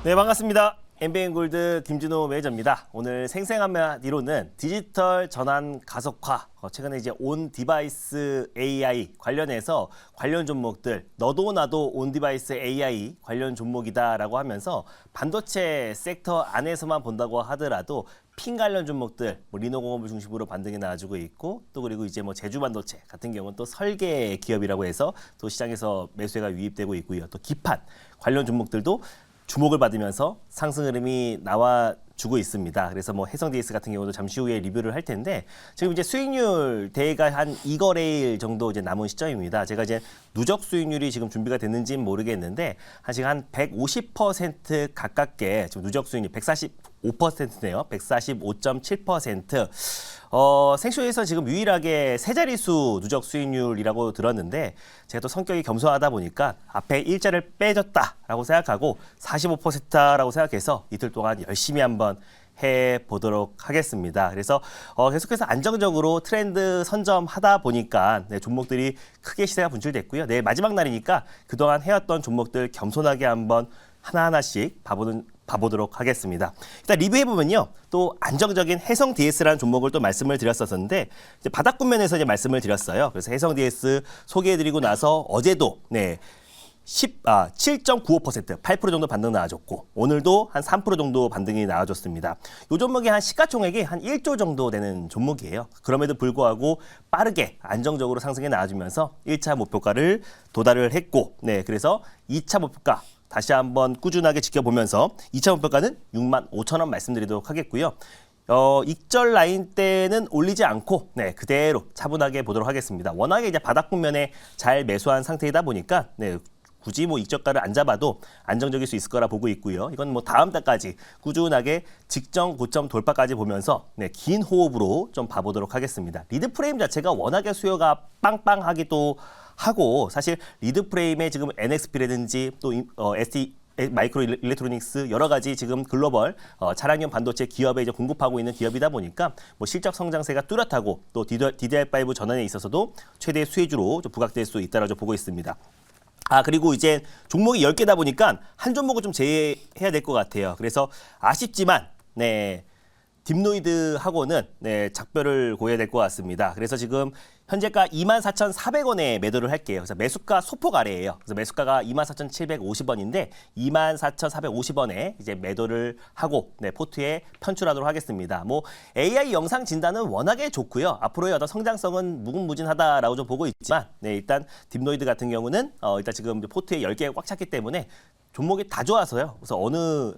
네, 반갑습니다. 엠비엔골드 김진호 매니저입니다. 오늘 생생한마디로는 디지털 전환 가속화, 최근에 이제 온 디바이스 AI 관련해서 관련 종목들, 너도 나도 온 디바이스 AI 관련 종목이다라고 하면서 반도체 섹터 안에서만 본다고 하더라도 핀 관련 종목들, 리노공업을 중심으로 반등이 나와주고 있고, 또 그리고 이제 제주 반도체 같은 경우는 또 설계 기업이라고 해서 또 시장에서 매수세가 유입되고 있고요. 또 기판 관련 종목들도 주목을 받으면서 상승 흐름이 나와주고 있습니다. 그래서 해성 DS 같은 경우도 잠시 후에 리뷰를 할 텐데, 지금 이제 수익률 대회가 한 2거래일 정도 이제 남은 시점입니다. 제가 이제 누적 수익률이 지금 준비가 됐는지는 모르겠는데, 지금 한 150% 가깝게 지금 누적 수익률 145%네요. 145.7%. 생쇼에서 지금 유일하게 세 자릿수 누적 수익률이라고 들었는데, 제가 또 성격이 겸손하다 보니까 앞에 일자를 빼줬다라고 생각하고 45%라고 생각해서 이틀 동안 열심히 한번 해보도록 하겠습니다. 그래서 계속해서 안정적으로 트렌드 선점하다 보니까 종목들이 크게 시세가 분출됐고요. 내일 마지막 날이니까 그동안 해왔던 종목들 겸손하게 한번 하나하나씩 봐보도록 하겠습니다. 일단 리뷰해보면요. 또 안정적인 해성 DS라는 종목을 또 말씀을 드렸었는데, 이제 바닥권면에서 이제 말씀을 드렸어요. 그래서 해성 DS 소개해드리고 나서 어제도 7.95%, 8% 정도 반등 나와줬고, 오늘도 한 3% 정도 반등이 나와줬습니다. 이 종목이 한 시가총액이 한 1조 정도 되는 종목이에요. 그럼에도 불구하고 빠르게 안정적으로 상승해 나와주면서 1차 목표가를 도달을 했고, 그래서 2차 목표가 다시 한번 꾸준하게 지켜보면서 2차 목표가는 65,000원 말씀드리도록 하겠고요. 익절 라인 때는 올리지 않고 그대로 차분하게 보도록 하겠습니다. 워낙에 이제 바닥 국면에 잘 매수한 상태이다 보니까 굳이 익저가를 안 잡아도 안정적일 수 있을 거라 보고 있고요. 이건 다음 달까지 꾸준하게 직전 고점 돌파까지 보면서 긴 호흡으로 좀 봐보도록 하겠습니다. 리드 프레임 자체가 워낙에 수요가 빵빵하기도 하고, 사실 리드 프레임에 지금 NXP라든지 또 ST 마이크로 일렉트로닉스 여러 가지 지금 글로벌 차량용 반도체 기업에 이제 공급하고 있는 기업이다 보니까 실적 성장세가 뚜렷하고, 또 DDR5 전환에 있어서도 최대 수혜주로 좀 부각될 수 있다라고 보고 있습니다. 그리고 이제 종목이 10개다 보니까 한 종목을 좀 제외해야 될 것 같아요. 그래서 아쉽지만 딥노이드하고는 작별을 고해야 될 것 같습니다. 그래서 지금 현재가 24,400원에 매도를 할게요. 그래서 매수가 소폭 아래예요. 그래서 매수가가 24,750원인데 24,450원에 이제 매도를 하고 포트에 편출하도록 하겠습니다. AI 영상 진단은 워낙에 좋고요. 앞으로의 어떤 성장성은 무궁무진하다라고 좀 보고 있지만, 일단 딥노이드 같은 경우는 일단 지금 포트에 10개가 꽉 찼기 때문에 종목이 다 좋아서요. 그래서 어느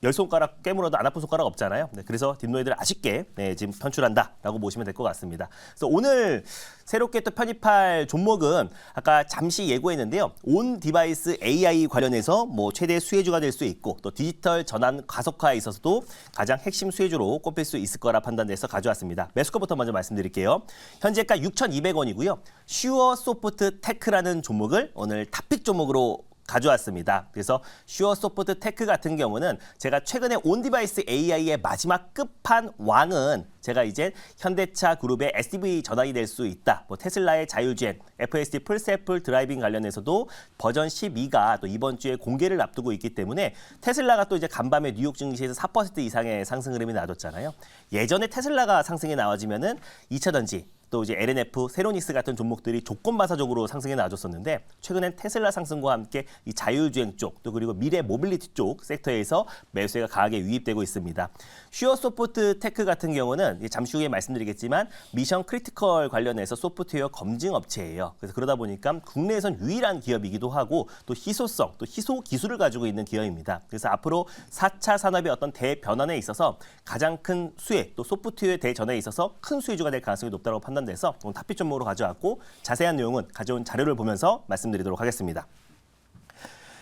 10손가락 깨물어도 안 아픈 손가락 없잖아요. 그래서 딥노이드를 아쉽게 지금 편출한다라고 보시면 될 것 같습니다. 그래서 오늘 새롭게 또 편입할 종목은 아까 잠시 예고했는데요. 온 디바이스 AI 관련해서 최대 수혜주가 될 수 있고, 또 디지털 전환 가속화에 있어서도 가장 핵심 수혜주로 꼽힐 수 있을 거라 판단돼서 가져왔습니다. 매수가부터 먼저 말씀드릴게요. 현재가 6,200원이고요. 슈어소프트 테크라는 종목을 오늘 탑픽 종목으로 가져왔습니다. 그래서 슈어소프트 테크 같은 경우는 제가 최근에 온디바이스 AI의 마지막 끝판왕은 제가 이제 현대차 그룹의 SDV 전환이 될 수 있다. 테슬라의 자율주행, FSD 풀셀프 드라이빙 관련해서도 버전 12가 또 이번 주에 공개를 앞두고 있기 때문에, 테슬라가 또 이제 간밤에 뉴욕 증시에서 4% 이상의 상승 흐름이 나왔잖아요. 예전에 테슬라가 상승이 나와지면은 2차전지, 또 이제 LNF, 세로닉스 같은 종목들이 조건반사적으로 상승에 나와줬었는데, 최근엔 테슬라 상승과 함께 이 자율주행 쪽, 또 그리고 미래 모빌리티 쪽 섹터에서 매수세가 강하게 유입되고 있습니다. 슈어소프트 테크 같은 경우는 잠시 후에 말씀드리겠지만 미션 크리티컬 관련해서 소프트웨어 검증 업체예요. 그래서 그러다 보니까 국내에선 유일한 기업이기도 하고, 또 희소성, 또 희소 기술을 가지고 있는 기업입니다. 그래서 앞으로 4차 산업의 어떤 대변환에 있어서 가장 큰 수혜, 또 소프트웨어 대전환에 있어서 큰 수혜주가 될 가능성이 높다고 판단돼서 오늘 탑픽 종목으로 가져왔고, 자세한 내용은 가져온 자료를 보면서 말씀드리도록 하겠습니다.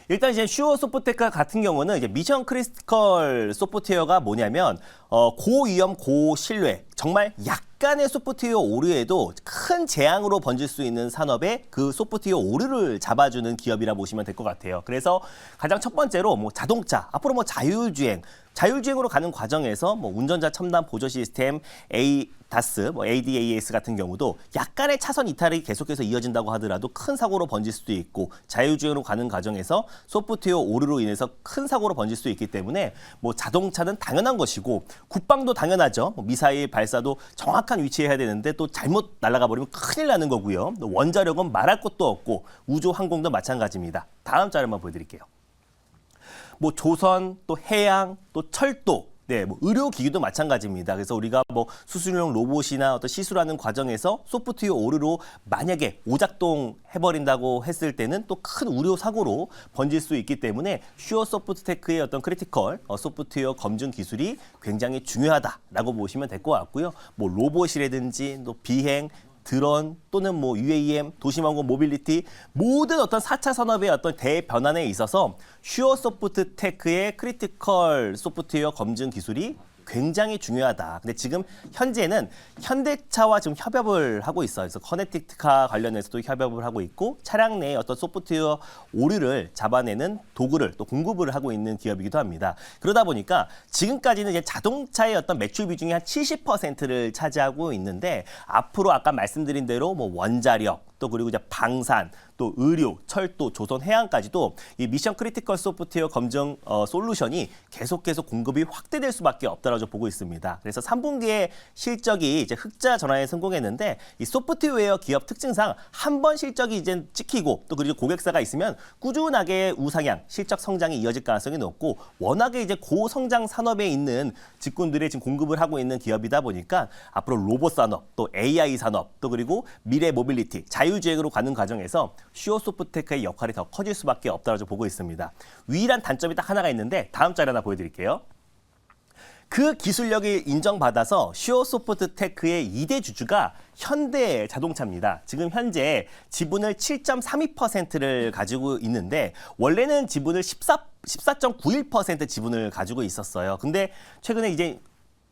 일단 이제 슈어소프트테크 같은 경우는 이제 미션 크리티컬 소프트웨어가 뭐냐면 고위험 고신뢰, 정말 약간의 소프트웨어 오류에도 큰 재앙으로 번질 수 있는 산업에 그 소프트웨어 오류를 잡아주는 기업이라 보시면 될 것 같아요. 그래서 가장 첫 번째로 자동차, 앞으로 자율주행, 자율주행으로 가는 과정에서 뭐 운전자 첨단 보조 시스템 ADAS, 뭐 ADAS 같은 경우도 약간의 차선 이탈이 계속해서 이어진다고 하더라도 큰 사고로 번질 수도 있고 자율주행으로 가는 과정에서 소프트웨어 오류로 인해서 큰 사고로 번질 수 있기 때문에 뭐 자동차는 당연한 것이고 국방도 당연하죠. 뭐 미사일 발사도 정확한 위치에 해야 되는데 또 잘못 날아가 버리면 큰일 나는 거고요. 또 원자력은 말할 것도 없고 우주 항공도 마찬가지입니다. 다음 자료만 보여드릴게요. 뭐 조선, 또 해양, 또 철도, 네, 뭐 의료기기도 마찬가지입니다. 그래서 우리가 뭐 수술용 로봇이나 어떤 시술하는 과정에서 소프트웨어 오류로 만약에 오작동 해버린다고 했을 때는 또 큰 우려 사고로 번질 수 있기 때문에 슈어소프트테크의 어떤 크리티컬 소프트웨어 검증 기술이 굉장히 중요하다라고 보시면 될 것 같고요. 뭐 로봇이라든지 또 비행, 드론 또는 뭐 UAM, 도시망공 모빌리티 모든 어떤 4차 산업의 어떤 대변환에 있어서 슈어소프트테크의 크리티컬 소프트웨어 검증 기술이 굉장히 중요하다. 근데 지금 현재는 현대차와 지금 협업을 하고 있어요. 그래서 커넥티카 관련해서도 협업을 하고 있고 차량 내에 어떤 소프트웨어 오류를 잡아내는 도구를 또 공급을 하고 있는 기업이기도 합니다. 그러다 보니까 지금까지는 이제 자동차의 어떤 매출 비중이 한 70%를 차지하고 있는데 앞으로 아까 말씀드린 대로 뭐 원자력 또 그리고 이제 방산, 또 의료, 철도, 조선, 해양까지도 이 미션 크리티컬 소프트웨어 검증 솔루션이 계속해서 공급이 확대될 수밖에 없다라고 보고 있습니다. 그래서 3분기에 실적이 이제 흑자 전환에 성공했는데 이 소프트웨어 기업 특징상 한 번 실적이 이제 찍히고 또 그리고 고객사가 있으면 꾸준하게 우상향, 실적 성장이 이어질 가능성이 높고 워낙에 이제 고성장 산업에 있는 직군들이 지금 공급을 하고 있는 기업이다 보니까 앞으로 로봇 산업, 또 AI 산업, 또 그리고 미래 모빌리티, 자율주행으로 가는 과정에서 슈어소프트테크의 역할이 더 커질 수밖에 없다고 보고 있습니다. 유일한 단점이 딱 하나가 있는데 다음 자료 하나 보여드릴게요. 그 기술력이 인정받아서 슈어소프트테크의 2대 주주가 현대자동차입니다. 지금 현재 지분을 7.32%를 가지고 있는데 원래는 지분을 14.91% 지분을 가지고 있었어요. 근데 최근에 이제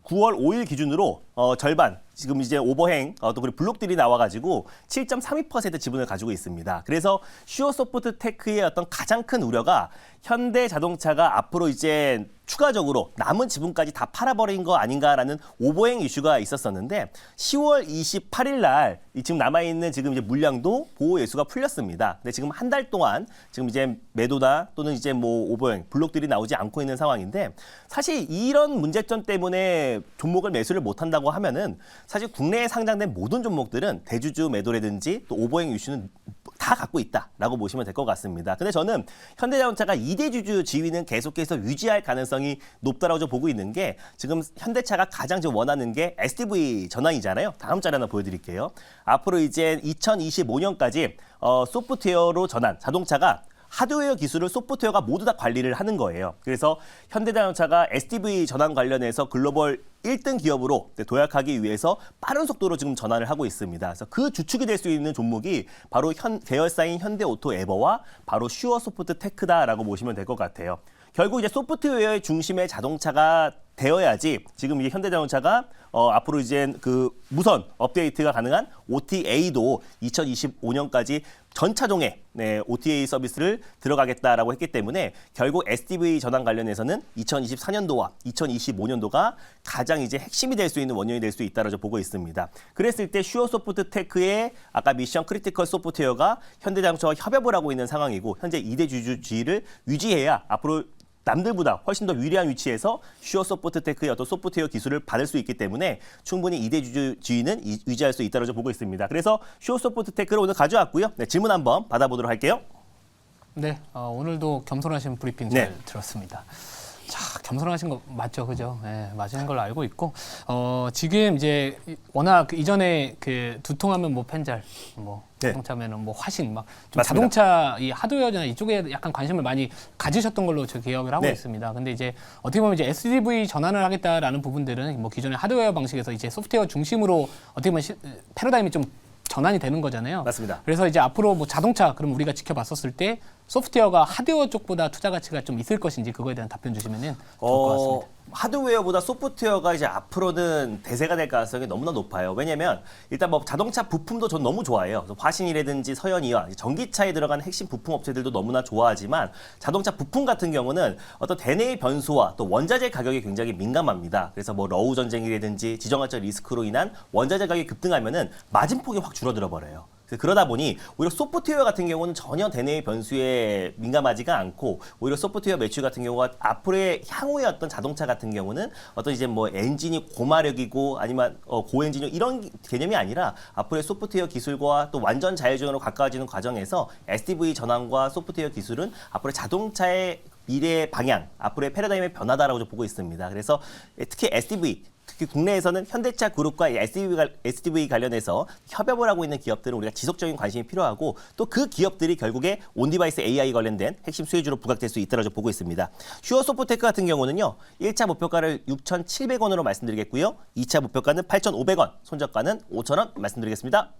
9월 5일 기준으로 절반 지금 이제 오버행 또 그리고 블록들이 나와가지고 7.32% 지분을 가지고 있습니다. 그래서 슈어소프트테크의 어떤 가장 큰 우려가 현대자동차가 앞으로 이제 추가적으로 남은 지분까지 다 팔아버린 거 아닌가라는 오버행 이슈가 있었었는데 10월 28일 날 지금 남아있는 지금 이제 물량도 보호 예수가 풀렸습니다. 근데 지금 한 달 동안 지금 이제 매도나 또는 이제 뭐 오버행 블록들이 나오지 않고 있는 상황인데 사실 이런 문제점 때문에 종목을 매수를 못한다고 하면은 사실 국내에 상장된 모든 종목들은 대주주 매도라든지 또 오버행 이슈는 다 갖고 있다라고 보시면 될 것 같습니다. 근데 저는 현대자동차가 2대 주주 지위는 계속해서 유지할 가능성이 높다라고 보고 있는 게 지금 현대차가 가장 지금 원하는 게 SDV 전환이잖아요. 다음 자료 하나 보여드릴게요. 앞으로 이제 2025년까지 소프트웨어로 전환, 자동차가 하드웨어 기술을 소프트웨어가 모두 다 관리를 하는 거예요. 그래서 현대자동차가 SDV 전환 관련해서 글로벌 1등 기업으로 도약하기 위해서 빠른 속도로 지금 전환을 하고 있습니다. 그래서 그 주축이 될 수 있는 종목이 바로 계열사인 현대오토에버와 바로 슈어소프트테크다라고 보시면 될 것 같아요. 결국 이제 소프트웨어의 중심의 자동차가 되어야지 지금 이제 현대자동차가 앞으로 이제 그 무선 업데이트가 가능한 OTA도 2025년까지 전 차종에 OTA 서비스를 들어가겠다라고 했기 때문에 결국 SDV 전환 관련해서는 2024년도와 2025년도가 가장 이제 핵심이 될 수 있는 원년이 될 수 있다라고 보고 있습니다. 그랬을 때 슈어소프트테크의 아까 미션 크리티컬 소프트웨어가 현대자동차와 협업을 하고 있는 상황이고 현재 2대 주주지위를 유지해야 앞으로 남들보다 훨씬 더 유리한 위치에서 슈어소프트테크의 어떤 소프트웨어 기술을 받을 수 있기 때문에 충분히 2대 주주 지위는 유지할 수 있다고 보고 있습니다. 그래서 슈어소프트테크를 오늘 가져왔고요. 네, 질문 한번 받아보도록 할게요. 네, 오늘도 겸손하신 브리핑 잘 들었습니다. 자, 겸손하신 거 맞죠, 그죠? 네, 맞은 걸로 알고 있고, 지금 이제 워낙 이전에 그 두통하면 뭐 펜잘, 뭐 자동차면은 뭐 화신, 막 좀 자동차 이 하드웨어나 이쪽에 약간 관심을 많이 가지셨던 걸로 저 기억을 하고 있습니다. 근데 이제 어떻게 보면 이제 SDV 전환을 하겠다라는 부분들은 뭐 기존의 하드웨어 방식에서 이제 소프트웨어 중심으로 어떻게 보면 패러다임이 좀 전환이 되는 거잖아요. 맞습니다. 그래서 이제 앞으로 뭐 자동차 그럼 우리가 지켜봤었을 때 소프트웨어가 하드웨어 쪽보다 투자 가치가 좀 있을 것인지 그거에 대한 답변 주시면은 좋을 것 같습니다. 하드웨어보다 소프트웨어가 이제 앞으로는 대세가 될 가능성이 너무나 높아요. 왜냐면 일단 뭐 자동차 부품도 전 너무 좋아해요. 그래서 화신이라든지 서현이와 전기차에 들어간 핵심 부품 업체들도 너무나 좋아하지만 자동차 부품 같은 경우는 어떤 대내의 변수와 또 원자재 가격이 굉장히 민감합니다. 그래서 뭐 러우 전쟁이라든지 지정학적 리스크로 인한 원자재 가격이 급등하면은 마진폭이 확 줄어들어 버려요. 그러다 보니 오히려 소프트웨어 같은 경우는 전혀 대내의 변수에 민감하지가 않고 오히려 소프트웨어 매출 같은 경우가 앞으로의 향후의 어떤 자동차 같은 경우는 어떤 이제 뭐 엔진이 고마력이고 아니면 고엔진이고 이런 개념이 아니라 앞으로의 소프트웨어 기술과 또 완전 자율주행으로 가까워지는 과정에서 SDV 전환과 소프트웨어 기술은 앞으로 자동차의 미래의 방향, 앞으로의 패러다임의 변화다라고 보고 있습니다. 그래서 특히 SDV 특히 국내에서는 현대차 그룹과 SDV 관련해서 협업을 하고 있는 기업들은 우리가 지속적인 관심이 필요하고 또 그 기업들이 결국에 온디바이스 AI 관련된 핵심 수혜주로 부각될 수 있다고 보고 있습니다. 슈어소프테크 같은 경우는요. 1차 목표가를 6,700원으로 말씀드리겠고요. 2차 목표가는 8,500원, 손절가는 5,000원 말씀드리겠습니다.